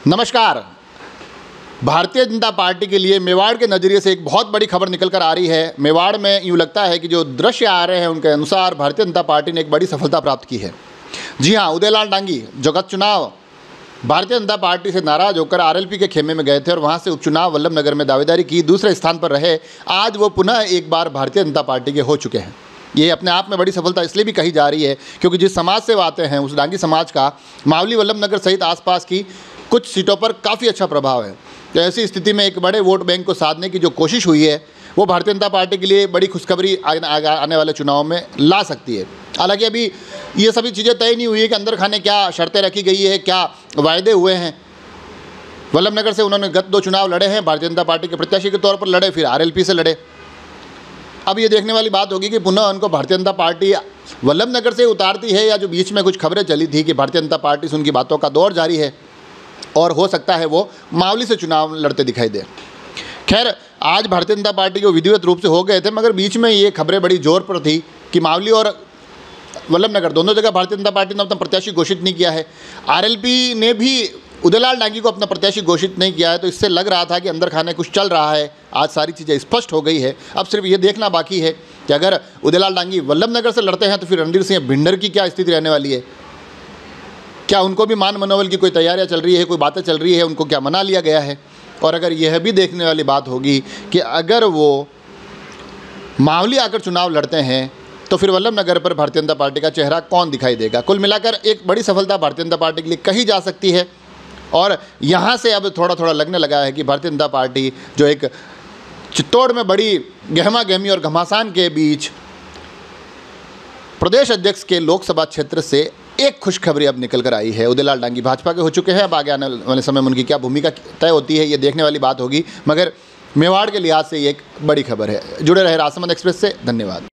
नमस्कार। भारतीय जनता पार्टी के लिए मेवाड़ के नज़रिए से एक बहुत बड़ी खबर निकल कर आ रही है। मेवाड़ में यूँ लगता है कि जो दृश्य आ रहे हैं उनके अनुसार भारतीय जनता पार्टी ने एक बड़ी सफलता प्राप्त की है। जी हाँ, उदयलाल डांगी जो गत चुनाव भारतीय जनता पार्टी से नाराज होकर आरएलपी के खेमे में गए थे और वहाँ से उपचुनाव वल्लभनगर में दावेदारी की, दूसरे स्थान पर रहे, आज वो पुनः एक बार भारतीय जनता पार्टी के हो चुके हैं। ये अपने आप में बड़ी सफलता इसलिए भी कही जा रही है क्योंकि जिस समाज से वो आते हैं उस डांगी समाज का मावली वल्लभनगर सहित आसपास की कुछ सीटों पर काफ़ी अच्छा प्रभाव है। तो ऐसी स्थिति में एक बड़े वोट बैंक को साधने की जो कोशिश हुई है वो भारतीय जनता पार्टी के लिए बड़ी खुशखबरी आने वाले चुनाव में ला सकती है। हालांकि अभी ये सभी चीज़ें तय नहीं हुई है कि अंदर खाने क्या शर्तें रखी गई है, क्या वायदे हुए हैं। वल्लभनगर से उन्होंने गत 2 चुनाव लड़े हैं, भारतीय जनता पार्टी के प्रत्याशी के तौर पर लड़े, फिर आरएलपी से लड़े। अब ये देखने वाली बात होगी कि पुनः उनको भारतीय जनता पार्टी वल्लभनगर से उतारती है या जो बीच में कुछ खबरें चली थी कि भारतीय जनता पार्टी से उनकी बातों का दौर जारी है और हो सकता है वो मावली से चुनाव लड़ते दिखाई दे। खैर, आज भारतीय जनता पार्टी को विधिवत रूप से हो गए थे, मगर बीच में ये खबरें बड़ी जोर पर थी कि मावली और वल्लभनगर दोनों जगह भारतीय जनता पार्टी ने अपना प्रत्याशी घोषित नहीं किया है। आरएलपी ने भी उदयलाल डांगी को अपना प्रत्याशी घोषित नहीं किया है, तो इससे लग रहा था कि अंदर खाने कुछ चल रहा है। आज सारी चीज़ें स्पष्ट हो गई है। अब सिर्फ ये देखना बाकी है कि अगर उदयलाल डांगी वल्लभनगर से लड़ते हैं तो फिर रणधीर सिंह भिंडर की क्या स्थिति रहने वाली है। क्या उनको भी मान मनोबल की कोई तैयारियां चल रही है, कोई बातें चल रही है, उनको क्या मना लिया गया है। और अगर यह भी देखने वाली बात होगी कि अगर वो मावली आकर चुनाव लड़ते हैं तो फिर वल्लभनगर पर भारतीय जनता पार्टी का चेहरा कौन दिखाई देगा। कुल मिलाकर एक बड़ी सफलता भारतीय जनता पार्टी के लिए कही जा सकती है और यहाँ से अब थोड़ा थोड़ा लगने लगा है कि भारतीय जनता पार्टी जो एक चित्तौड़ में बड़ी गहमा गहमी और घमासान के बीच प्रदेश अध्यक्ष के लोकसभा क्षेत्र से एक खुशखबरी अब निकल कर आई है। उदयलाल डांगी भाजपा के हो चुके हैं। अब आगे आने वाले समय में उनकी क्या भूमिका तय होती है ये देखने वाली बात होगी, मगर मेवाड़ के लिहाज से ये एक बड़ी खबर है। जुड़े रहे राजसमंद एक्सप्रेस से। धन्यवाद।